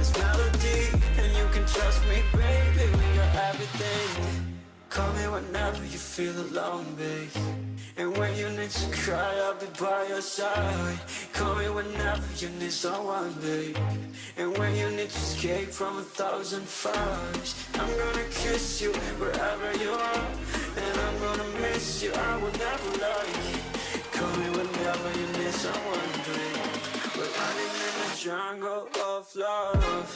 this melody, and you can trust me, baby, we are everything. Call me whenever you feel alone, babe. And when you need to cry, I'll be by your side. Call me whenever you need someone, babe. And when you need to escape from 1,000 fires, I'm gonna kiss you wherever you are. And I'm gonna miss you, I will never lie. Call me whenever you need someone, babe. We're running in the jungle of love.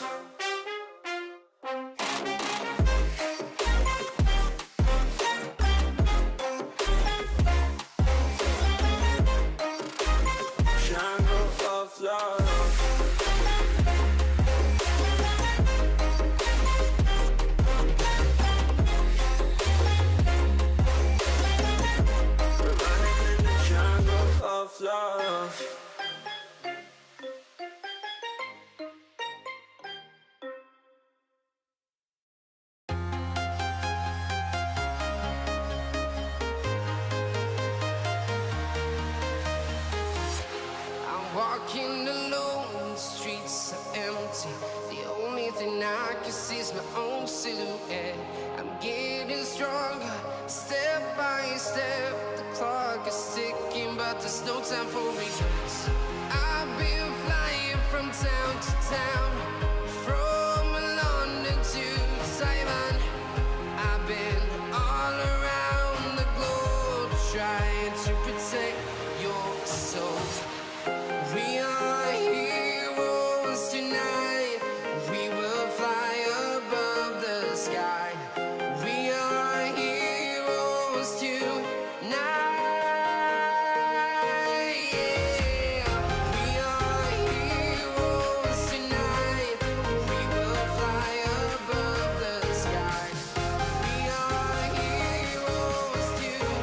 Walking alone, the streets are empty. The only thing I can see is my own silhouette. I'm getting stronger, step by step. The clock is ticking, but there's no time for regrets. I've been flying from town to town, from London to Taiwan. I've been all around the globe, trying to protect your soul. We are heroes tonight. We will fly above the sky. We are heroes tonight. Yeah. We are heroes tonight. We will fly above the sky. We are heroes tonight.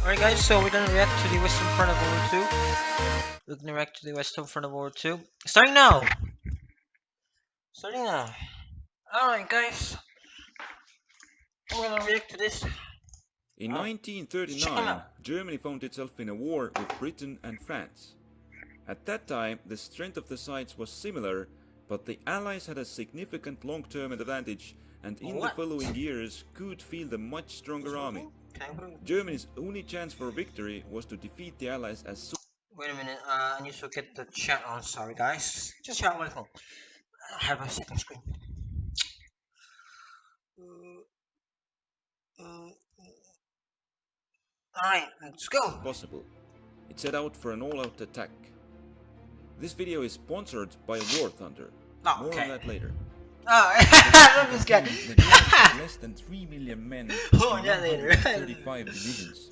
Alright guys, so we're gonna react to the Western Front of World War II. We're gonna react to the Western Front of World War II. Starting now! Starting now. Alright guys. We're gonna react to this. In 1939, Germany found itself in a war with Britain and France. At that time, the strength of the sides was similar, but the Allies had a significant long-term advantage and in the following years could field a much stronger army. Germany's only chance for victory was to defeat the Allies as soon. Wait a minute, I need to get the chat on. Sorry guys. Just chat on my phone. I have a second screen. Alright, let's go. Possible. It set out for an all-out attack. This video is sponsored by War Thunder. Oh, More on that later. Oh, look this guy. The Germans had less than 3 million men in Oh, yeah, later. 35 divisions.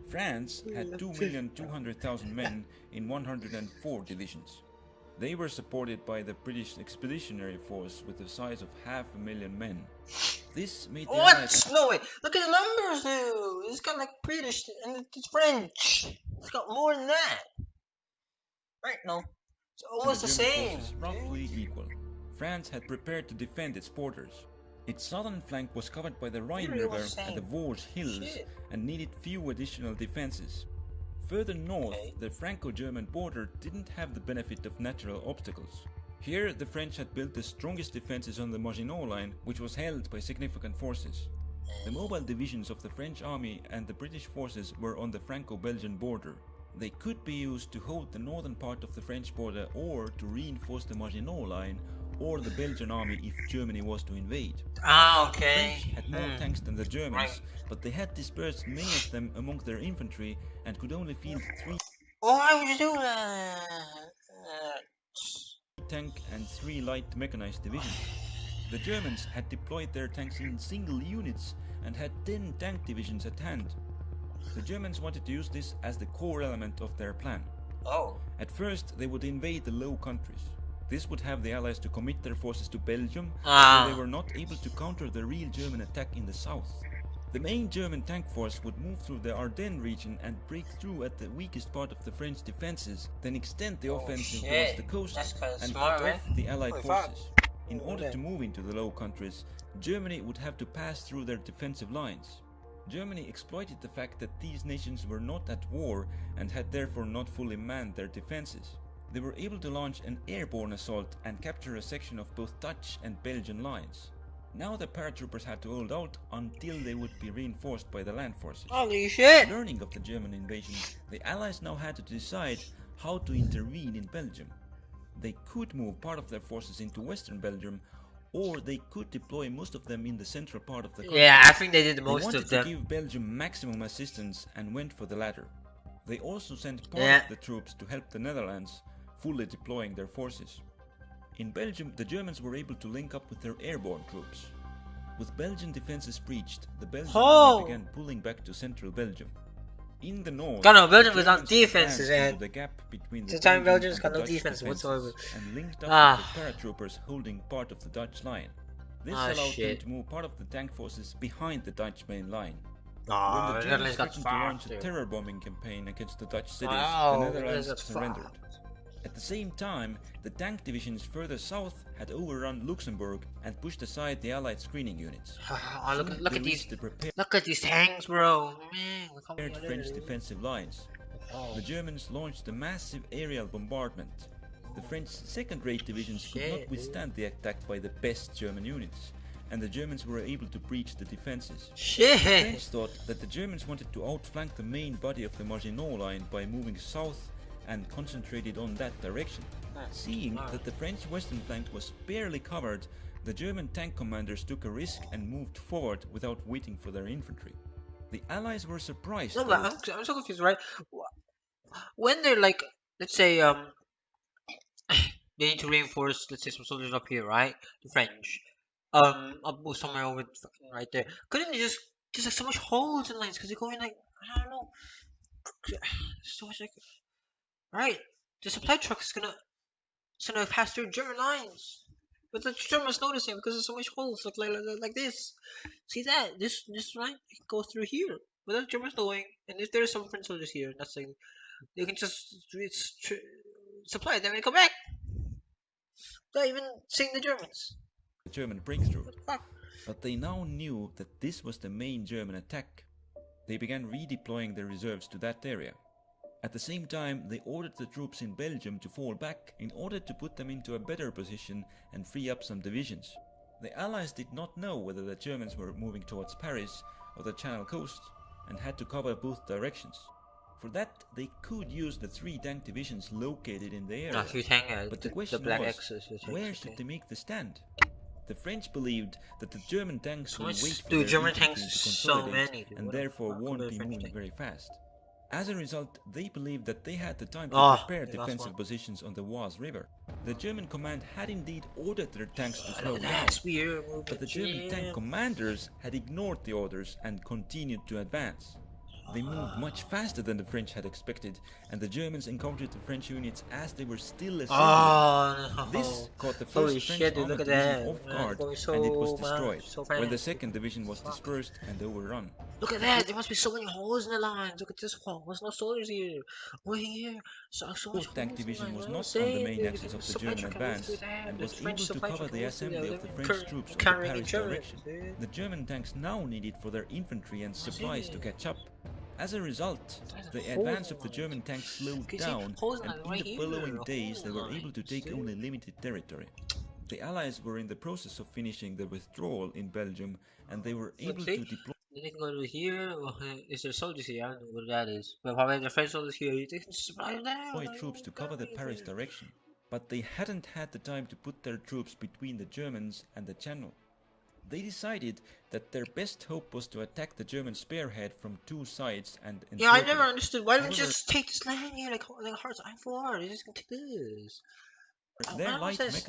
France had 2,200,000 men in 104 divisions. They were supported by the British Expeditionary Force with the size of 500,000 men. This made the Allies... What? No way. Look at the numbers, dude. It's got like British and it's French. It's got more than that. Right? No. It's almost the same. Roughly equal. France had prepared to defend its borders. Its southern flank was covered by the Rhine River and the Vosges Hills and needed few additional defenses. Further north, the Franco-German border didn't have the benefit of natural obstacles. Here, the French had built the strongest defenses on the Maginot Line, which was held by significant forces. The mobile divisions of the French army and the British forces were on the Franco-Belgian border. They could be used to hold the northern part of the French border or to reinforce the Maginot Line or the Belgian army if Germany was to invade. Ah, okay. The French had more tanks than the Germans, but they had dispersed many of them among their infantry and could only field 3 Why would you do that? tank and 3 light mechanized divisions. The Germans had deployed their tanks in single units and had 10 tank divisions at hand. The Germans wanted to use this as the core element of their plan. Oh. At first, they would invade the Low Countries. This would have the Allies to commit their forces to Belgium, so they were not able to counter the real German attack in the south. The main German tank force would move through the Ardennes region and break through at the weakest part of the French defenses, then extend the offensive towards the coast and cut off the Allied forces. In order to move into the Low Countries, Germany would have to pass through their defensive lines. Germany exploited the fact that these nations were not at war and had therefore not fully manned their defenses. They were able to launch an airborne assault and capture a section of both Dutch and Belgian lines. Now the paratroopers had to hold out until they would be reinforced by the land forces. Holy shit! Learning of the German invasion, the Allies now had to decide how to intervene in Belgium. They could move part of their forces into western Belgium, or they could deploy most of them in the central part of the country. Yeah, I think they did most they of wanted them. to give Belgium maximum assistance and went for the latter. They also sent part of the troops to help the Netherlands, fully deploying their forces. In Belgium, the Germans were able to link up with their airborne troops. With Belgian defenses breached, the Belgian army began pulling back to central Belgium. In the north, Belgium without Germans defenses, advanced man. into the gap between the This time Belgian Belgium's and got the no Dutch defense defenses whatsoever. and linked up with the paratroopers holding part of the Dutch line. This allowed them to move part of the tank forces behind the Dutch main line. When the Germans threatened to launch a terror bombing campaign against the Dutch cities, the Netherlands surrendered. At the same time, the tank divisions further south had overrun Luxembourg and pushed aside the Allied screening units. Look at these tanks, bro. Man, French defensive lines. The Germans launched a massive aerial bombardment. The French second-rate divisions could not withstand the attack by the best German units, and the Germans were able to breach the defenses. The French thought that the Germans wanted to outflank the main body of the Maginot Line by moving south and concentrated on that direction. Seeing that the French western flank was barely covered, the German tank commanders took a risk and moved forward without waiting for their infantry. The Allies were surprised. No, but I'm so confused, right? When they're like, let's say, they need to reinforce, let's say, some soldiers up here, right? The French. I'll move somewhere over fucking right there. Couldn't they just like so much holes in lines? Because they go in like, I don't know. So much like, right? The supply truck is gonna pass through German lines. But the Germans noticing because there's so much holes like this. See that? This line goes through here. But the Germans knowing, and if there's some French soldiers here, that's like they can just supply them and come back. Not even seeing the Germans. The German breakthrough. But they now knew that this was the main German attack. They began redeploying their reserves to that area. At the same time, they ordered the troops in Belgium to fall back in order to put them into a better position and free up some divisions. The Allies did not know whether the Germans were moving towards Paris or the Channel coast and had to cover both directions. For that, they could use the 3 tank divisions located in the area. But the question was, where should they make the stand? The French believed that the German tanks would wait for their German infantry tanks to so consolidate many, and therefore won't be moving very fast. As a result, they believed that they had the time to prepare defensive positions on the Oise River. The German command had indeed ordered their tanks to slow down, but the German tank commanders had ignored the orders and continued to advance. They moved much faster than the French had expected, and the Germans encountered the French units as they were still assembling. This caught the first French armored division off guard, and it was destroyed, while the second division was dispersed and overrun. Look at that! There must be so many holes in the lines. Look at this one. There's no soldiers here. We're here. So Fourth Tank Division was not on the main axis of the German advance and was able to cover the assembly of the French troops on the Paris direction. The German tanks now needed for their infantry and supplies to catch up. As a result, the advance of the German tanks slowed down, and in the following days they were able to take only limited territory. The Allies were in the process of finishing the withdrawal in Belgium, and they were able to deploy. They can go to here. Is there soldiers here? I don't know what that is. But probably the French soldiers here. They can supply them. Troops to cover the Paris direction, but they hadn't had the time to put their troops between the Germans and the Channel. They decided that their best hope was to attack the German spearhead from 2 sides and yeah, I never understood. Why don't you just take this land here like Hearts of Iron 4? You're just gonna take this. Their light there's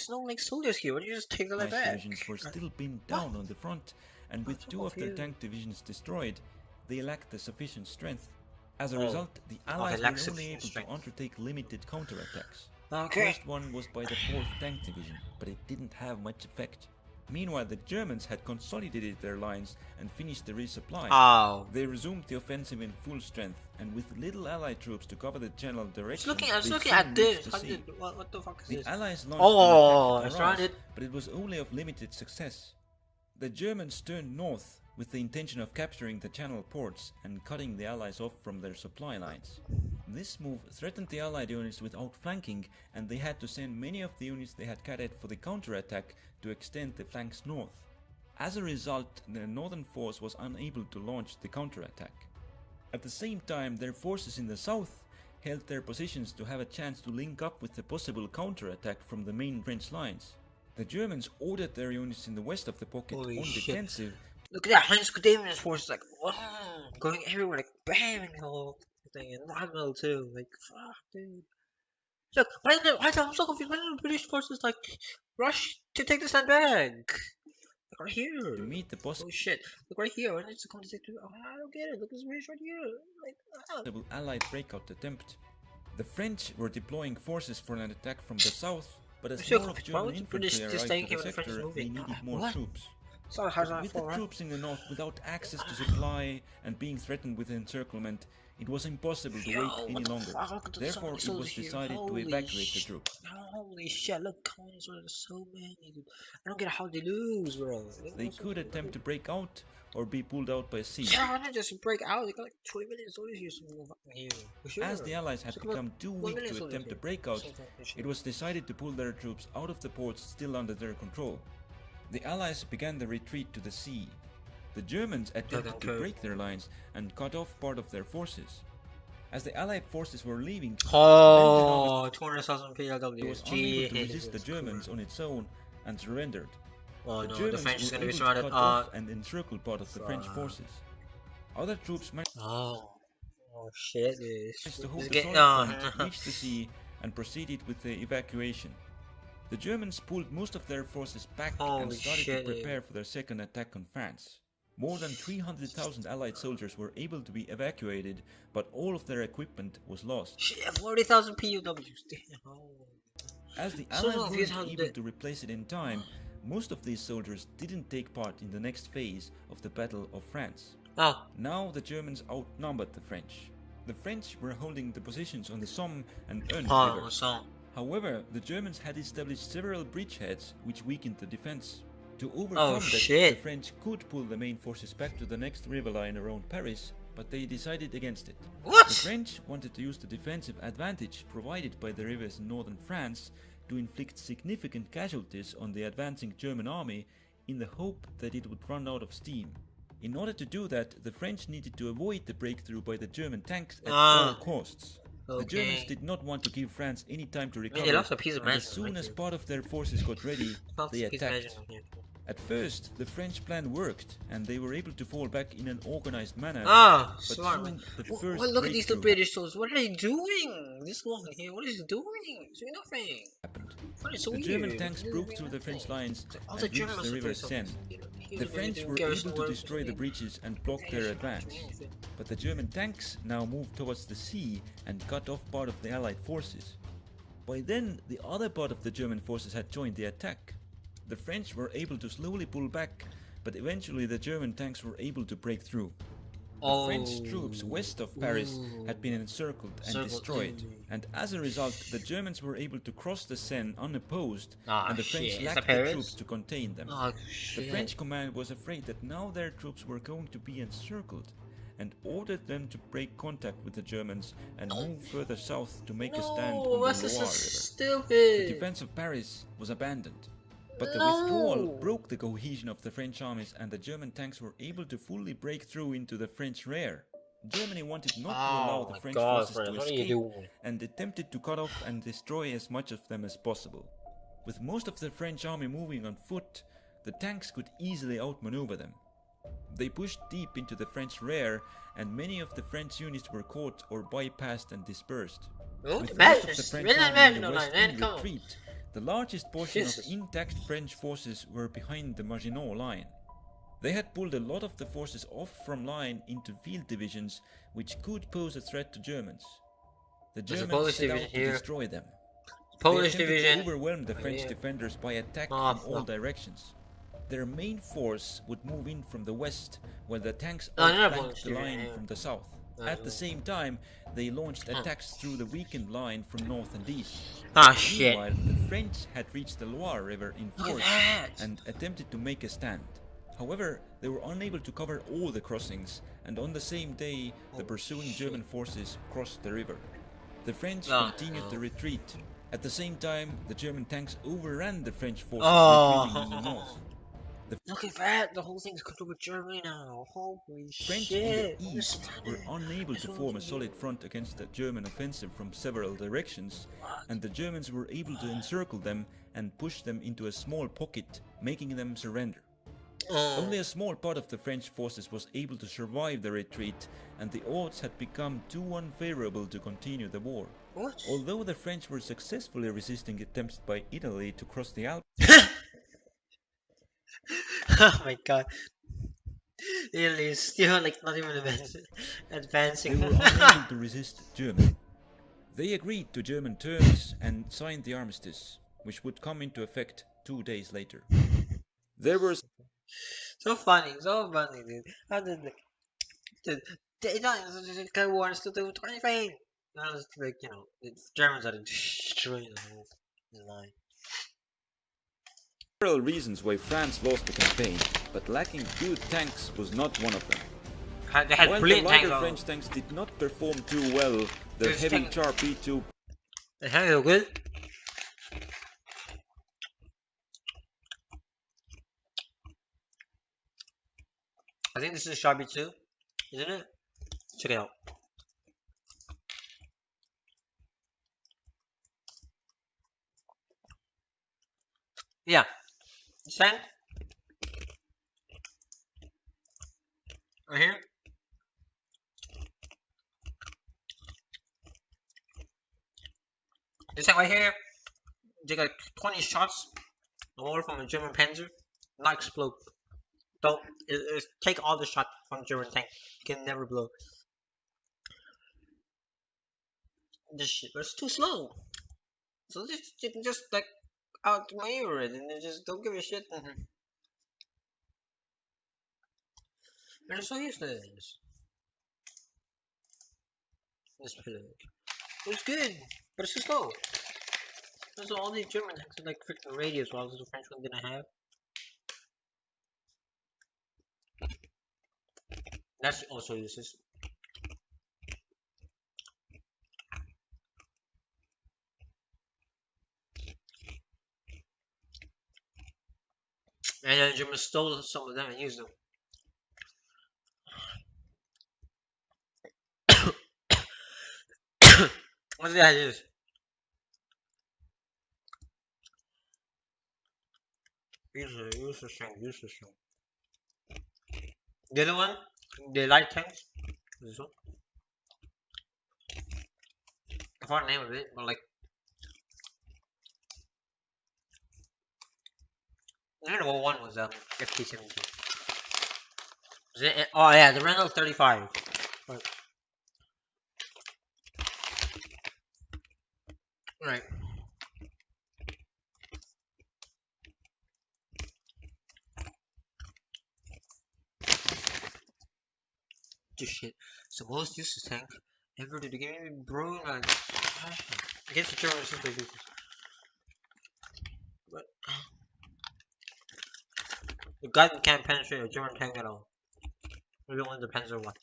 no like soldiers here. Why don't you just take the land back? Divisions were still pinned down on the front, and with 2 of their tank divisions destroyed, they lacked the sufficient strength. As a result, the Allies were only able to undertake limited counterattacks. The first one was by the 4th Tank Division, but it didn't have much effect. Meanwhile, the Germans had consolidated their lines and finished the resupply. Oh. They resumed the offensive in full strength, and with little Allied troops to cover the general direction, I was they looking soon at this. reached the sea. What the fuck is The this? Allies launched Oh, an it's attack at rounded. Arras, but it was only of limited success. The Germans turned north with the intention of capturing the Channel ports and cutting the Allies off from their supply lines. This move threatened the Allied units with outflanking, and they had to send many of the units they had cadet for the counterattack to extend the flanks north. As a result, the northern force was unable to launch the counterattack. At the same time, their forces in the south held their positions to have a chance to link up with the possible counterattack from the main French lines. The Germans ordered their units in the west of the pocket Holy on shit. defensive. Look at that, Heinz Guderian's force like going everywhere, like bam, the whole thing, and Rommel too, like fuck, dude. Look, I'm so confused. Why did the British forces like rush to take this land back? Like right here. To meet the Oh shit! Look right here. Why did it come to take? Oh, I don't get it. Look, this British right here. Like possible Allied breakout attempt. The French were deploying forces for an attack from the south, but as so more of confused. Why German would the British infantry just arrived take to the it when the French sector, was they moving? needed more What? troops. So how's that With the for? Right? troops in the north without access to supply and being threatened with encirclement, it was impossible to wait any longer. Therefore, it was decided to evacuate the troops. Holy shit! Look, colonies are so many, dude. I don't get how they lose, bro. They could attempt to break out or be pulled out by sea. Yeah, why not just break out? They got like 20 million soldiers here, so move up here. For sure. As the Allies had So come become too 1 weak million to soldiers attempt a here. breakout, Same time, for sure. it was decided to pull their troops out of the ports still under their control. The Allies began the retreat to the sea. The Germans attempted to break their lines and cut off part of their forces. As the Allied forces were leaving, Oh, 200,000 it PLW. was unable to resist the Germans on its own and surrendered. Oh The no, the Germans French is were gonna be able to surrounded. cut off and encircle part of the French forces. Other troops managed Oh shit, dude. to hold It's the getting solid front, reached the sea, and proceeded with the evacuation. The Germans pulled most of their forces back and Holy started shit, to prepare for their second attack on France. More than 300,000 Allied soldiers were able to be evacuated, but all of their equipment was lost. Shit, 40,000 PUWs. Damn. Oh. As the So Allies these weren't how able the- to replace it in time, most of these soldiers didn't take part in the next phase of the Battle of France. Oh, Now the Germans outnumbered the French. The French were holding the positions on the Somme and Eun oh, rivers. so. However, the Germans had established several bridgeheads which weakened the defense. To overcome that, shit. the French could pull the main forces back to the next river line around Paris, but they decided against it. What? The French wanted to use the defensive advantage provided by the rivers in northern France to inflict significant casualties on the advancing German army in the hope that it would run out of steam. In order to do that, the French needed to avoid the breakthrough by the German tanks at all costs. The Germans Okay. did not want to give France any time to I recover, mean, they lost a piece of and as mansion, soon right as here. part of their forces got ready, Lost they a piece of attacked. mansion here. At first, the French plan worked, and they were able to fall back in an organized manner. Ah, but smart soon man. the Well, first look at these two breakthrough British soldiers. What are they doing? This one here, what is he doing? He's doing nothing. happened. What is so The weird? German tanks He's broke doing through the French nothing. lines All and the reached Germans the are river doing something. Seine. He The was French doing were garrison able to work, destroy the something. breaches and block their advance. But the German tanks now moved towards the sea and cut off part of the Allied forces. By then, the other part of the German forces had joined the attack. The French were able to slowly pull back, but eventually the German tanks were able to break through. The French troops west of Paris had been encircled and Circled. destroyed, and as a result, the Germans were able to cross the Seine unopposed, Ah, and the French shit. Is lacked that the Paris? troops to contain them. Oh, The shit. French command was afraid that now their troops were going to be encircled, and ordered them to break contact with the Germans and move further south to make a stand on No, the that's Loire so River. stupid. The defense of Paris was abandoned, but the withdrawal No. broke the cohesion of the French armies, and the German tanks were able to fully break through into the French rear. Germany wanted not to allow Oh the my French God, forces friends, to what are you escape doing? and attempted to cut off and destroy as much of them as possible. With most of the French army moving on foot, the tanks could easily outmaneuver them. They pushed deep into the French rear, and many of the French units were caught or bypassed and dispersed. Oh, With the most of the Belgians. French Really, army man, in the no, west man, in come on. retreat, the largest portion Jesus. of intact French forces were behind the Maginot Line. They had pulled a lot of the forces off from line into field divisions, which could pose a threat to Germans. The There's a Germans Polish set out division to here. destroy them. Polish They attempted division. to overwhelm the French Yeah. defenders by attack Oh, from all fuck. directions. Their main force would move in from the west, while the tanks No, they're not outflanked the blowing line steering, from the south. No, At the same time, they launched attacks through the weakened line from north and east. Ah, shit. Meanwhile, the French had reached the Loire River in Look at force that. and attempted to make a stand. However, they were unable to cover all the crossings, and on the same day, the pursuing German forces crossed the river. The French continued the retreat. At the same time, the German tanks overran the French forces retreating in the north. Look at that! The whole thing's controlled with Germany now. Holy French shit! in the east were unable to form a solid front against the German offensive from several directions, and the Germans were able to encircle them and push them into a small pocket, making them surrender. Only a small part of the French forces was able to survive the retreat, and the odds had become too unfavorable to continue the war. What? Although the French were successfully resisting attempts by Italy to cross the Alps, Oh my god. Italy is still like not even advancing. they were unable to resist Germany. They agreed to German terms and signed the armistice, which would come into effect 2 days later. There were So funny, dude. How did the Italians guy wants to do anything? No, it's like, the Germans are destroying the whole line. several reasons why France lost the campaign, but lacking good tanks was not one of them. They had While the brilliant lighter tanks. French tanks did not perform too well, their Those heavy tanks- Char P2 The tanks are good. I think this is Sharpie too, isn't it? Check it out. Yeah. Send. Right here. This thing right here, they got 20 shots or more from a German Panzer, not explode. Don't take all the shots from German tank. You can never blow. This shit, but it's too slow. So you can just like outmaneuver it and just don't give a shit. They're so useless. This pillow. It's good, but it's too slow. So all these German tanks are like freaking radius, while the French one didn't have. That's also useless. And then Germans stole some of them and used them. What did I use? Use the string. The other one, the light tanks. This one. I forgot the name of it, but like. I don't know what one was FT-17. Oh yeah, the Renault 35. But, right. This shit. It's the most useless tank ever to the game, bro. Against the Germans, it's like useless. But the guy that can't penetrate a German tank at all. Maybe only the Panzer one.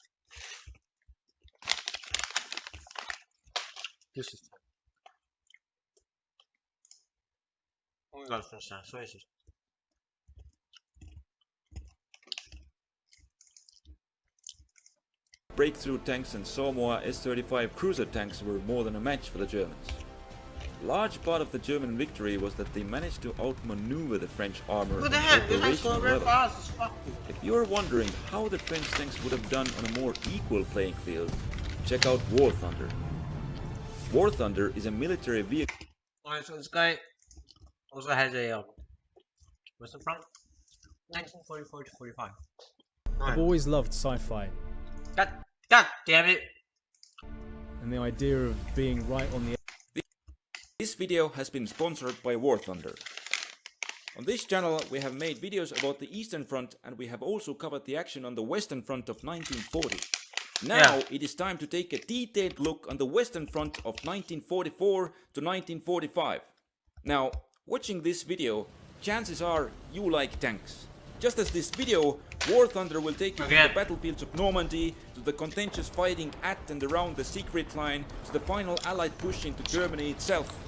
Useless tank. Oh my god, it's so useless. breakthrough tanks and Samoa S-35 cruiser tanks were more than a match for the Germans. Large part of the German victory was that they managed to outmaneuver the French armor What on the heck? This operational is going very level. fast as fuck. If you're wondering how the French tanks would have done on a more equal playing field, check out War Thunder. War Thunder is a military vehicle. Alright, so this guy also has a where's it from? 1944 to 45. I've always loved sci-fi, God damn it! and the idea of being right on the This video has been sponsored by War Thunder. On this channel we have made videos about the Eastern Front, and we have also covered the action on the Western Front of 1940. Now it is time to take a detailed look on the Western Front of 1944 to 1945. Now, watching this video, chances are you like tanks. Just as this video, War Thunder will take you from the battlefields of Normandy to the contentious fighting at and around the Secret Line to the final Allied push into Germany itself.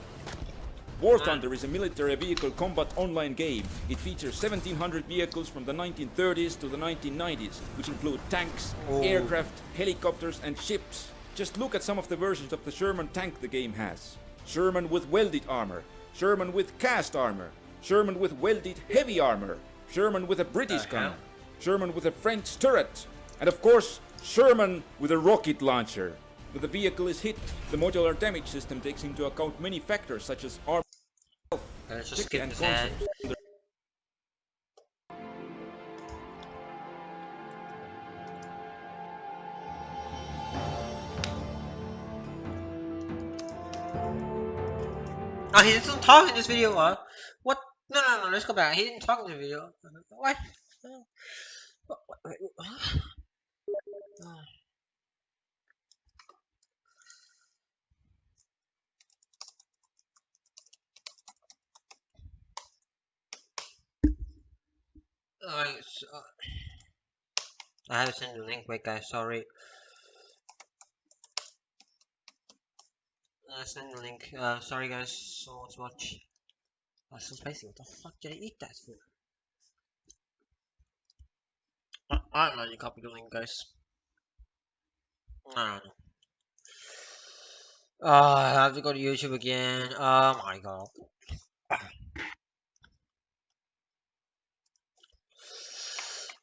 War Thunder is a military vehicle combat online game. It features 1700 vehicles from the 1930s to the 1990s, which include tanks, aircraft, helicopters and ships. Just look at some of the versions of the Sherman tank the game has. Sherman with welded armor, Sherman with cast armor, Sherman with welded heavy armor, Sherman with a British gun, Sherman with a French turret, and of course, Sherman with a rocket launcher. When the vehicle is hit, the modular damage system takes into account many factors such as armor let's just skip and this ad. concepts. Oh, he didn't talk in this video, huh? What? No, let's go back. He didn't talk in the video. What? Huh? Alright, so, I have to send the link, wait guys, sorry. Send the link, sorry guys, so let's watch. Oh, so spicy, what the fuck did I eat that for? I don't know, you copy the link guys. I don't know. I have to go to YouTube again, oh my god.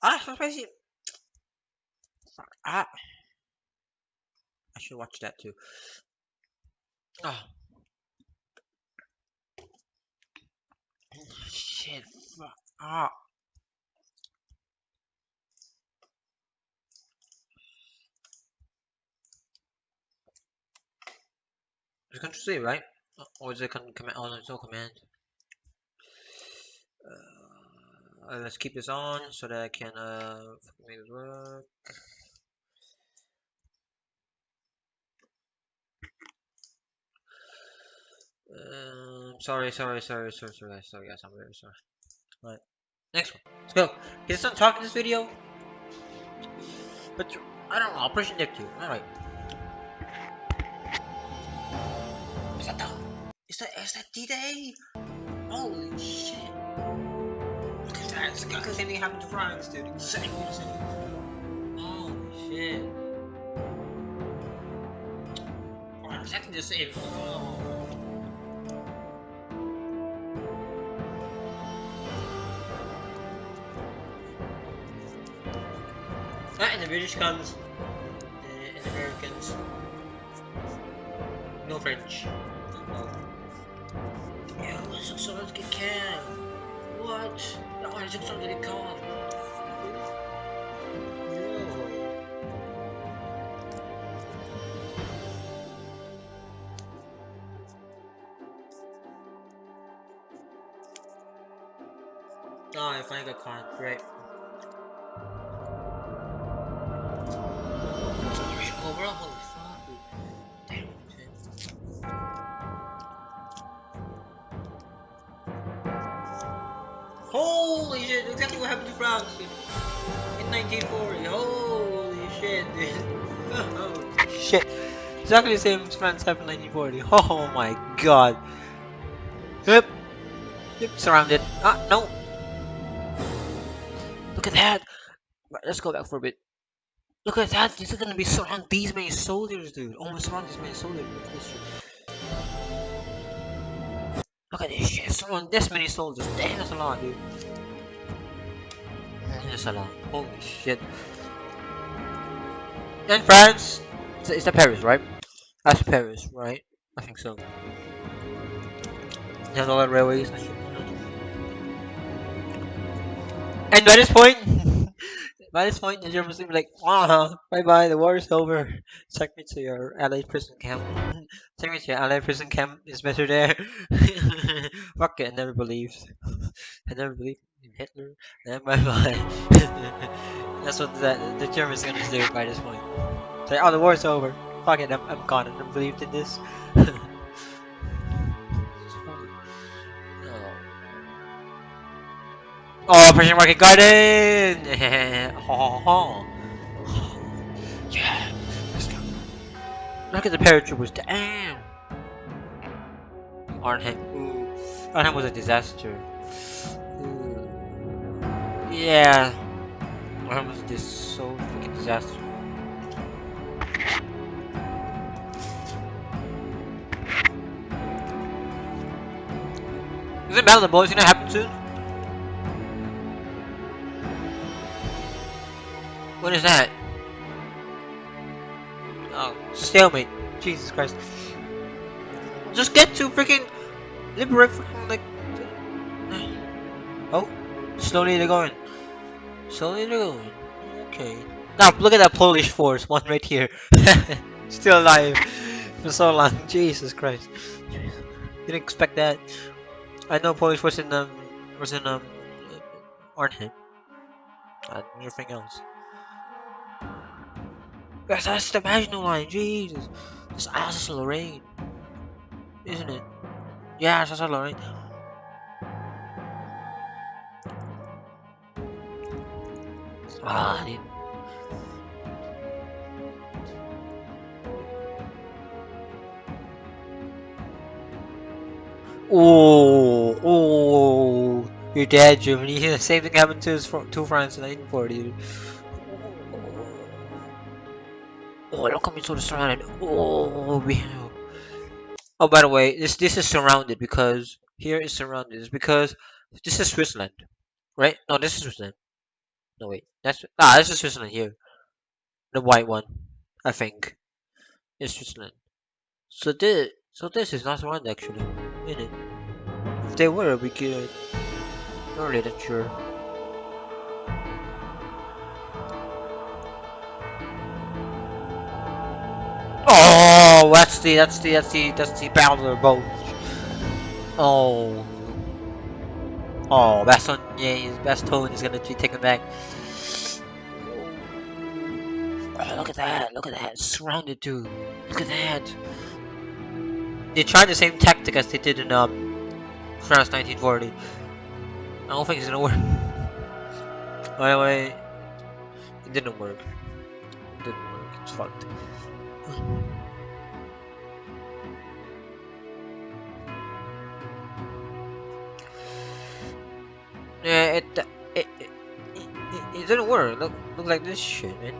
So spicy. Fuck, I should watch that too. Oh. Shit, fuck. I it's Control C, right? Or is it command? Oh, no, it's no command. Let's keep this on so that I can make it work. Sorry guys, I'm very sorry. Right, next one. Let's go. Is this on talk in this video? But I don't know. Operation Deck 2. All right. Is that D-Day? Holy shit! Look at that. It's the same thing happened to France, dude. Exactly the same. Holy shit! Oh, exactly the same. Oh. And the British guns, and the Americans. No French. Oh. Yeah, so let's get Cam. What? No, I just something to call. Oh, I finally got caught. Great. Overall, holy fuck, dude. Damn, holy shit, exactly what happened to France, dude. In 1940. Holy shit, dude. Holy shit. Exactly the same as France happened in 1940. Oh my god. Yep. Surrounded. No. Look at that. Right, let's go back for a bit. Look at that. This is gonna be surround these many soldiers, dude. Almost surround these many soldiers. Look at this shit. Look at this shit. Surround this many soldiers. Damn, that's a lot, dude. That's a lot. Holy shit. And France. It's the Paris, right? That's Paris, right? I think so. There's a lot of railways. And by this point, the Germans will be like, bye bye, the war is over. Take me to your Allied prison camp. Take me to your Allied prison camp, it's better there. Fuck it, I never believed. I never believed in Hitler. And bye bye. That's what the Germans gonna do by this point. Say, oh, the war's over. Fuck it, I'm gone. I never believed in this. Oh, Operation Market Garden! Yeah, let's go. Look at the paratroopers. Damn. Arnhem. Ooh. Arnhem was a disaster. Ooh. Yeah. Arnhem was just so freaking disaster. Isn't Battle of the Bulls gonna happen soon? When is that? Oh, stalemate. Jesus Christ. Just get to freaking liberate freaking like. Oh, slowly they're going. Slowly they're going. Okay. Now look at that Polish force, one right here. Still alive for so long. Jesus Christ. Didn't expect that. I know Polish force in Arnhem. Everything else. Guys, that's the Maginot Line. Jesus. That's Alsace-Lorraine, isn't it? Yeah, it's Alsace-Lorraine. Ah, dude. Oh, you're dead, Germany. The same thing happened to France in 1940. Oh, look at me so surrounded. Oh, oh, by the way, this is surrounded because here is surrounded. It's because this is Switzerland, right? No, this is Switzerland. No, wait, this is Switzerland here. The white one, I think, is Switzerland. So this is not surrounded actually, isn't it? If they were, we could. Not really that sure. Oh, that's the Bowler boat. Oh, oh, Baston, yeah, his Baston is gonna be taken back. Oh, look at that! Look at that! Surrounded too. Look at that! They tried the same tactic as they did in France 1940. I don't think it's gonna work. By the way, it didn't work. It didn't work. It's fucked. Yeah, it didn't work. Look like this shit, man.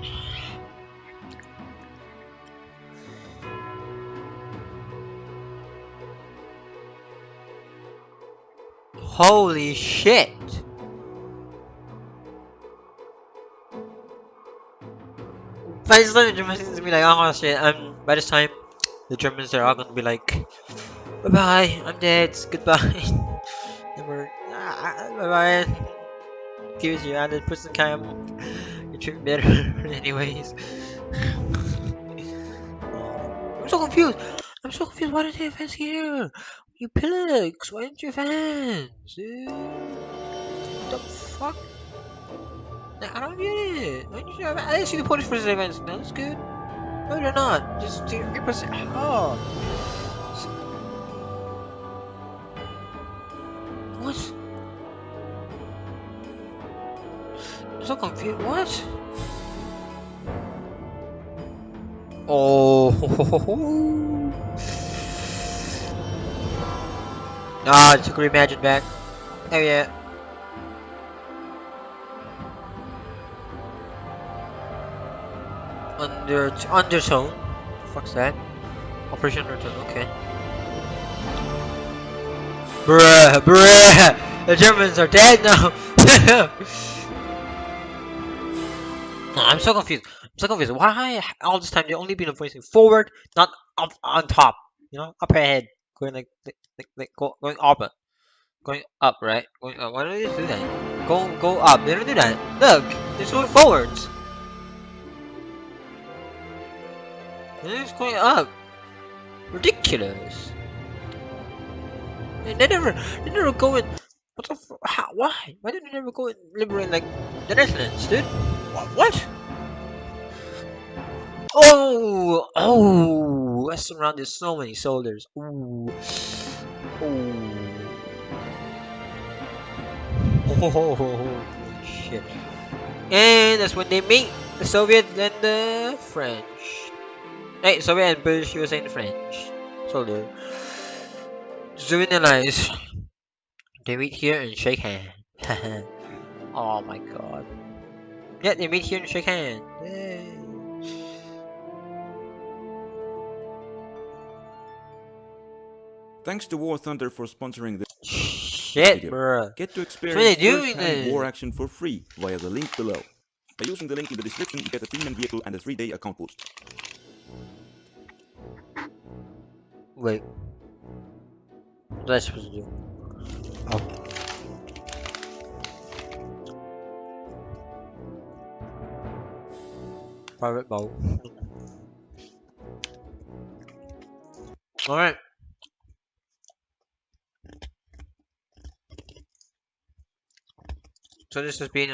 Holy shit! By this time, the Germans gonna be like, oh shit, by this time, the Germans are all gonna be like, bye bye, I'm dead, goodbye. Never, bye bye. Give you added prison cam. You treat me better, anyways. I'm so confused. I'm so confused. Why did they have fans here? You pigs, why didn't you have fans? Dude, what the fuck? Like, I don't get it. Why didn't you have? I didn't see the Polish president events. No, that's good. No, they're not. Just 3%. Oh. What? I'm so confused. What? Oh. Ah, it took Reimagine back. Oh yeah. Undertone. Fuck's that? Operation Undertone. Okay. Bruh. The Germans are dead now. I'm so confused. I'm so confused. Why all this time they only been facing forward, not up on top? You know, up ahead, going going up, going up, right? Going up. Why don't they do that? Go up. They don't do that. Look, they're going forwards. They're just going up. Ridiculous. They never go in. What the? How? Why? Why did they never go and liberate like the Netherlands, dude? What? Oh, I surrounded so many soldiers. Ooh, oh, shit. And that's when they meet the Soviet and the French. Hey, Soviet and British, USA and the French. Soldier. Zooming in eyes. They meet here and shake hands. Oh my god. Yeah, they meet here and shake hands. Yay. Thanks to War Thunder for sponsoring this Shit, video. bruh. Get to So what are they experience doing first-hand war this? action for free via the link below. By using the link in the description, you get a premium vehicle and a 3-day account boost. Wait. What was I supposed to do? Oh. Private boat. Alright. So this has been